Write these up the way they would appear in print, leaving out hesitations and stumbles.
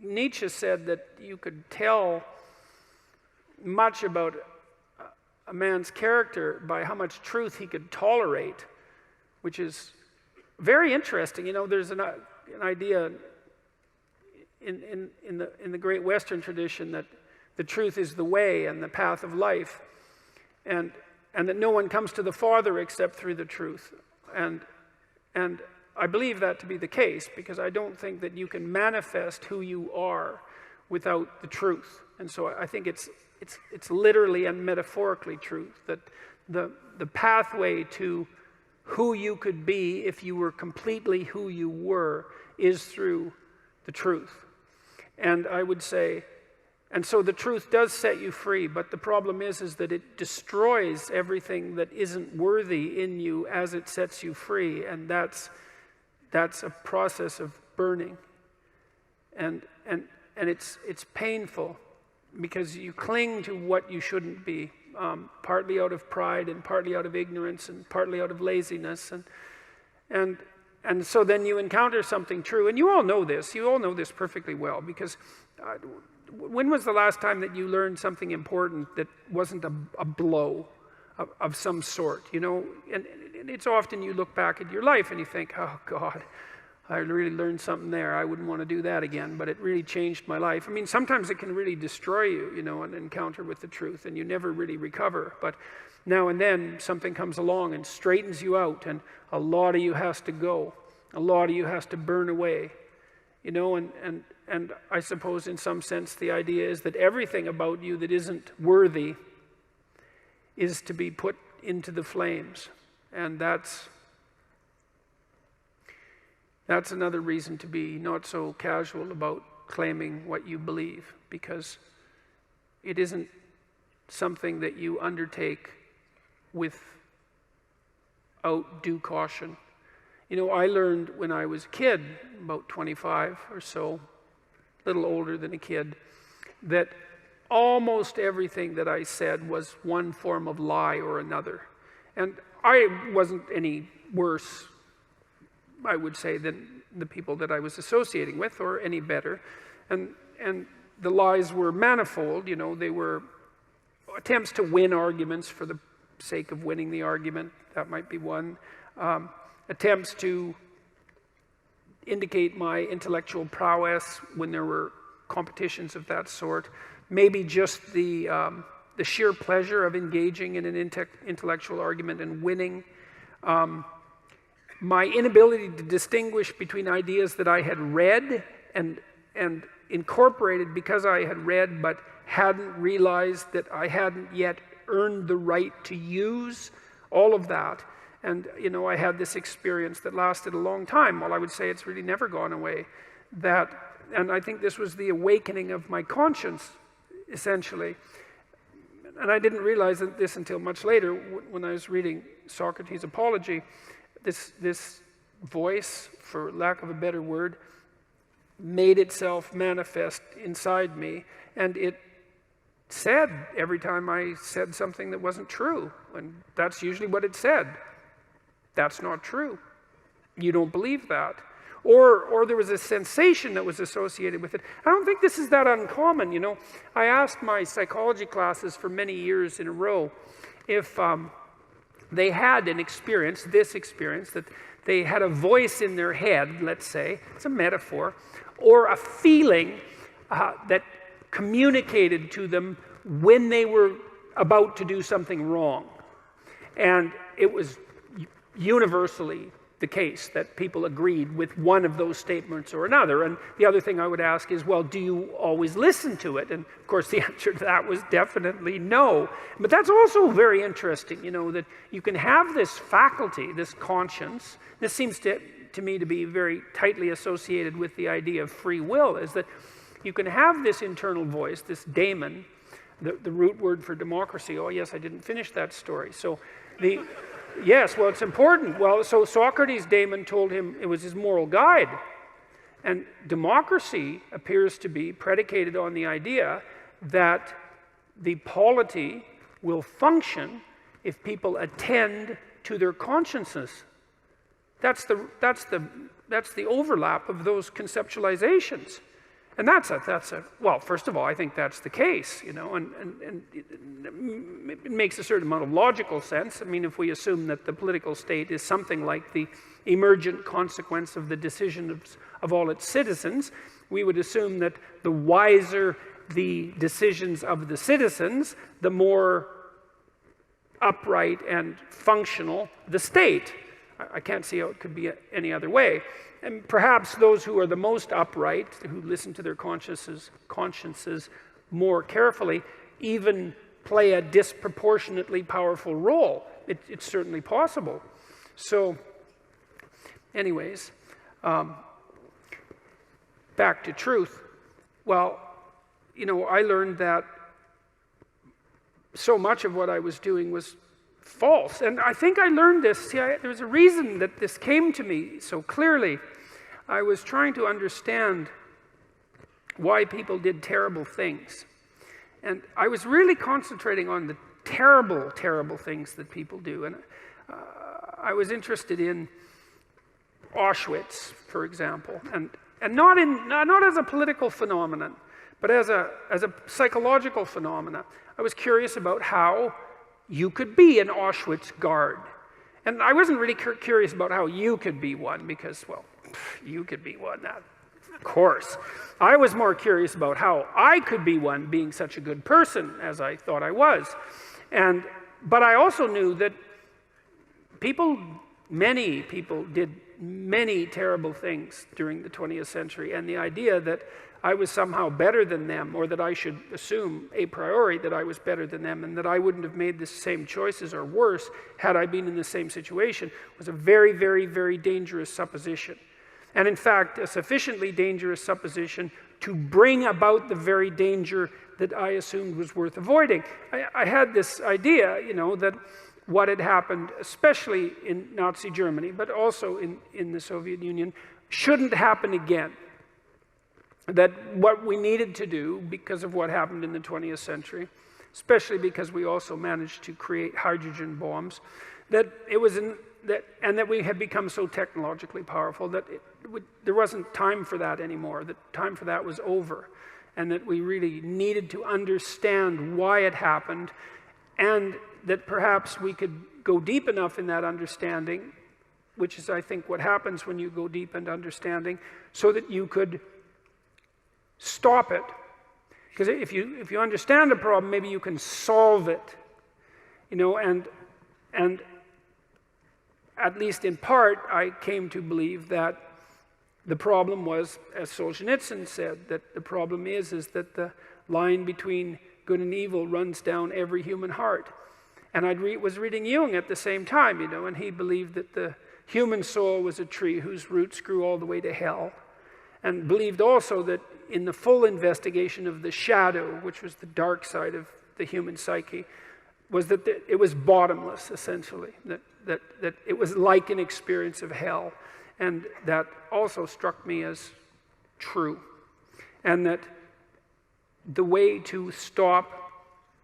Nietzsche said that you could tell much about a man's character by how much truth he could tolerate, which is very interesting. You know, there's an idea in the great Western tradition that the truth is the way and the path of life, and that no one comes to the Father except through the truth. And I believe that to be the case, because I don't think that you can manifest who you are without the truth. And so I think it's literally and metaphorically truth, that the pathway to who you could be if you were completely who you were is through the truth. And I would say, and so the truth does set you free, but the problem is that it destroys everything that isn't worthy in you as it sets you free, and that's a process of burning. And it's painful, because you cling to what you shouldn't be, partly out of pride and partly out of ignorance and partly out of laziness, and so then you encounter something true, and you all know this perfectly well, because when was the last time that you learned something important that wasn't a blow of some sort, you know? And it's often you look back at your life and you think, oh God, I really learned something there. I wouldn't want to do that again, but it really changed my life. I mean, sometimes it can really destroy you, you know, an encounter with the truth, and you never really recover. But now and then something comes along and straightens you out, and a lot of you has to go. A lot of you has to burn away, you know, and I suppose in some sense the idea is that everything about you that isn't worthy is to be put into the flames. And that's another reason to be not so casual about claiming what you believe, because it isn't something that you undertake without due caution. You know, I learned when I was a kid, about 25 or so, a little older than a kid, that almost everything that I said was one form of lie or another. And I wasn't any worse, I would say, than the people that I was associating with, or any better. And the lies were manifold, you know. They were attempts to win arguments for the sake of winning the argument. That might be one. Attempts to indicate my intellectual prowess when there were competitions of that sort. Maybe just the sheer pleasure of engaging in an intellectual argument and winning. My inability to distinguish between ideas that I had read and incorporated because I had read, but hadn't realized that I hadn't yet earned the right to use, all of that. And, you know, I had this experience that lasted a long time. Well, I would say it's really never gone away. And I think this was the awakening of my conscience, essentially. And I didn't realize this until much later, when I was reading Socrates' Apology. This voice, for lack of a better word, made itself manifest inside me, and it said every time I said something that wasn't true, and that's usually what it said. That's not true. You don't believe that. Or there was a sensation that was associated with it. I don't think this is that uncommon, you know. I asked my psychology classes for many years in a row if they had an experience, that they had a voice in their head, let's say, it's a metaphor, or a feeling that communicated to them when they were about to do something wrong. And it was universally the case that people agreed with one of those statements or another. And the other thing I would ask is, well, do you always listen to it? And of course the answer to that was definitely no. But that's also very interesting, you know, that you can have this faculty, this conscience. This seems to me to be very tightly associated with the idea of free will, is that you can have this internal voice, this daemon, the root word for democracy. Oh yes, I didn't finish that story. So yes, well, it's important. Well, so Socrates' daemon told him it was his moral guide. And democracy appears to be predicated on the idea that the polity will function if people attend to their consciences. That's the overlap of those conceptualizations. And well, first of all, I think that's the case, you know, and it makes a certain amount of logical sense. I mean, if we assume that the political state is something like the emergent consequence of the decisions of all its citizens, we would assume that the wiser the decisions of the citizens, the more upright and functional the state. I can't see how it could be any other way. And perhaps those who are the most upright, who listen to their consciences more carefully, even play a disproportionately powerful role. It's certainly possible. So, anyways, back to truth. Well, you know, I learned that so much of what I was doing was false. And I think I learned this. See, there was a reason that this came to me so clearly. I was trying to understand why people did terrible things. And I was really concentrating on the terrible, terrible things that people do. And I was interested in Auschwitz, for example, and not as a political phenomenon, but as a psychological phenomenon. I was curious about how you could be an Auschwitz guard. And I wasn't really curious about how you could be one, because, well, you could be one, of course. I was more curious about how I could be one, being such a good person as I thought I was. But I also knew that many people did many terrible things during the 20th century, and the idea that I was somehow better than them, or that I should assume a priori that I was better than them, and that I wouldn't have made the same choices or worse had I been in the same situation, was a very, very, very dangerous supposition. And in fact, a sufficiently dangerous supposition to bring about the very danger that I assumed was worth avoiding. I had this idea, you know, that what had happened, especially in Nazi Germany, but also in the Soviet Union, shouldn't happen again. That what we needed to do, because of what happened in the 20th century, especially because we also managed to create hydrogen bombs, that we had become so technologically powerful that there wasn't time for that anymore, that time for that was over, and that we really needed to understand why it happened, and that perhaps we could go deep enough in that understanding, which is, I think, what happens when you go deep into understanding, so that you could stop it. Because if you understand a problem, maybe you can solve it, you know, and at least in part, I came to believe that the problem was, as Solzhenitsyn said, that the problem is that the line between good and evil runs down every human heart. And I was reading Jung at the same time, you know, and he believed that the human soul was a tree whose roots grew all the way to hell, and believed also that in the full investigation of the shadow, which was the dark side of the human psyche, was that it was bottomless, essentially, that it was like an experience of hell. And that also struck me as true. And that the way to stop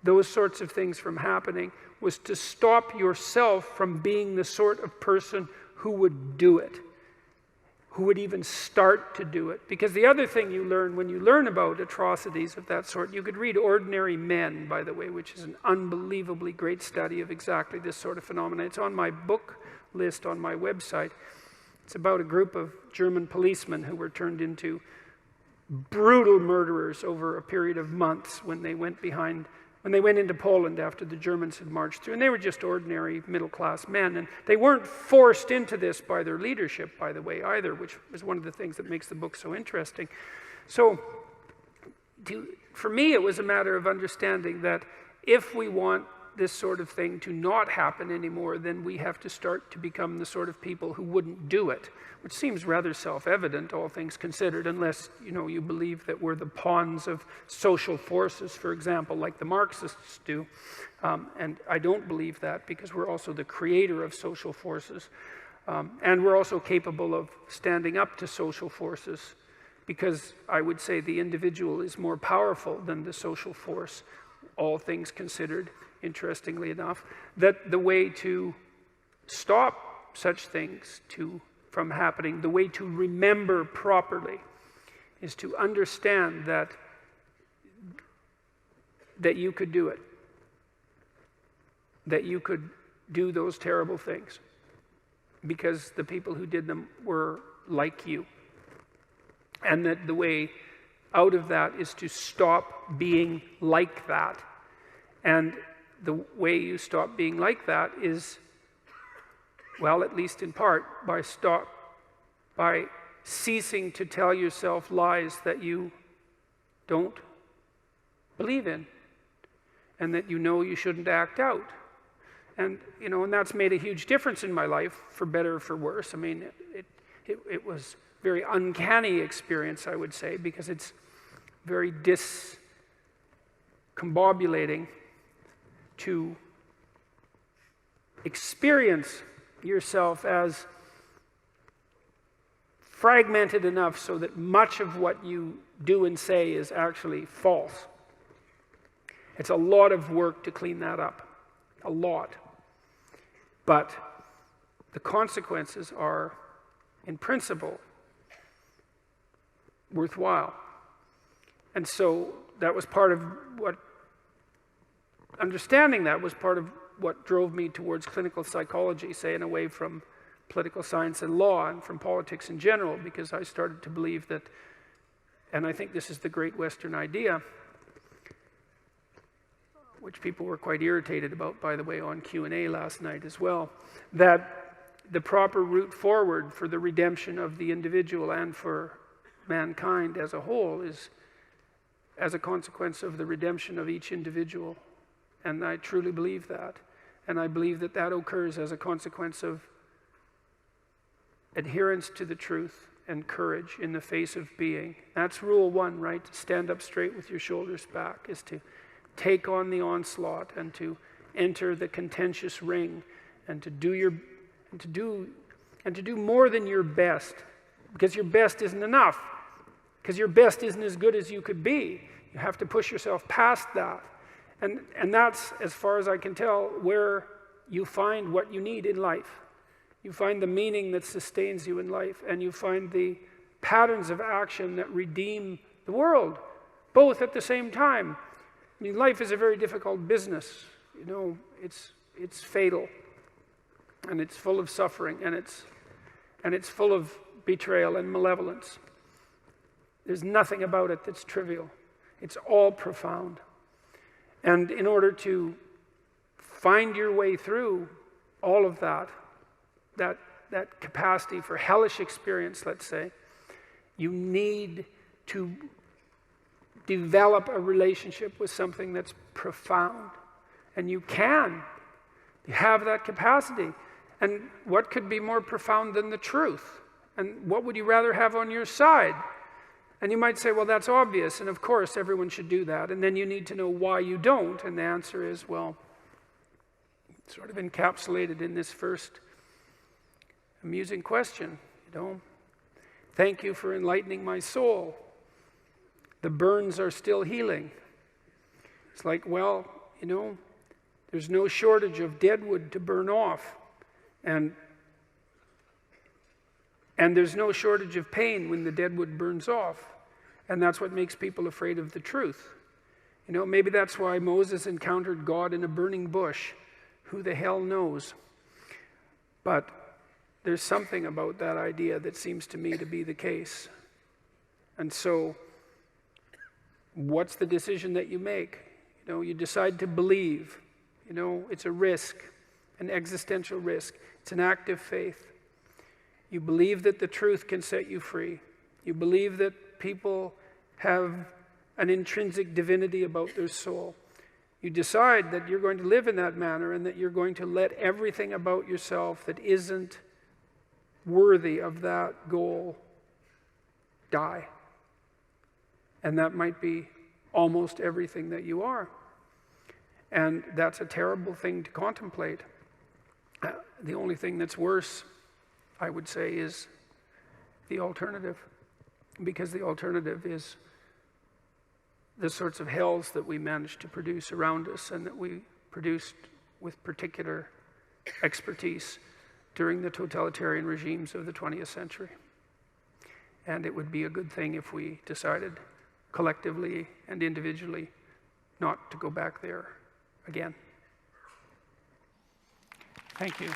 those sorts of things from happening was to stop yourself from being the sort of person who would do it, who would even start to do it. Because the other thing you learn when you learn about atrocities of that sort, you could read Ordinary Men, by the way, which is an unbelievably great study of exactly this sort of phenomenon. It's on my book list on my website. It's about a group of German policemen who were turned into brutal murderers over a period of months when they went into Poland after the Germans had marched through. And they were just ordinary middle-class men. And they weren't forced into this by their leadership, by the way, either, which was one of the things that makes the book so interesting. So for me, it was a matter of understanding that if we want this sort of thing to not happen anymore, then we have to start to become the sort of people who wouldn't do it, which seems rather self-evident, all things considered, unless, you know, you believe that we're the pawns of social forces, for example, like the Marxists do. And I don't believe that, because we're also the creator of social forces. And we're also capable of standing up to social forces, because I would say the individual is more powerful than the social force, all things considered. Interestingly enough, that the way to stop such things from happening, the way to remember properly, is to understand that you could do it, that you could do those terrible things, because the people who did them were like you. And that the way out of that is to stop being like that. And the way you stop being like that is, well, at least in part, by ceasing to tell yourself lies that you don't believe in, and that you know you shouldn't act out. And, and that's made a huge difference in my life, for better or for worse. I mean, it was a very uncanny experience, I would say, because it's very discombobulating to experience yourself as fragmented enough so that much of what you do and say is actually false. It's a lot of work to clean that up, a lot. But the consequences are, in principle, worthwhile. And so that was part of what, understanding that was part of what drove me towards clinical psychology, saying away from political science and law and from politics in general, because I started to believe that, and I think this is the great Western idea, which people were quite irritated about, by the way, on Q&A last night as well, that the proper route forward for the redemption of the individual and for mankind as a whole is as a consequence of the redemption of each individual. And I truly believe that. And I believe that that occurs as a consequence of adherence to the truth and courage in the face of being. That's rule one, right? To stand up straight with your shoulders back, is to take on the onslaught and to enter the contentious ring and to do more than your best, because your best isn't enough, because your best isn't as good as you could be. You have to push yourself past that. And that's, as far as I can tell, where you find what you need in life. You find the meaning that sustains you in life, and you find the patterns of action that redeem the world, both at the same time. I mean, life is a very difficult business. It's fatal, and it's full of suffering, and it's full of betrayal and malevolence. There's nothing about it that's trivial. It's all profound. And in order to find your way through all of that capacity for hellish experience, let's say, you need to develop a relationship with something that's profound. And you can. You have that capacity. And what could be more profound than the truth? And what would you rather have on your side? And you might say, well, that's obvious, and of course everyone should do that. And then you need to know why you don't. And the answer is, well, sort of encapsulated in this first amusing question, Thank you for enlightening my soul. The burns are still healing. It's like, well, there's no shortage of dead wood to burn off. And there's no shortage of pain when the dead wood burns off. And that's what makes people afraid of the truth. Maybe that's why Moses encountered God in a burning bush. Who the hell knows? But there's something about that idea that seems to me to be the case. And so, what's the decision that you make? You decide to believe. It's a risk, an existential risk. It's an act of faith. You believe that the truth can set you free. You believe that people have an intrinsic divinity about their soul. You decide that you're going to live in that manner and that you're going to let everything about yourself that isn't worthy of that goal die. And that might be almost everything that you are. And that's a terrible thing to contemplate. The only thing that's worse, I would say, is the alternative. Because the alternative is the sorts of hells that we managed to produce around us and that we produced with particular expertise during the totalitarian regimes of the 20th century. and it would be a good thing if we decided collectively and individually not to go back there again. Thank you.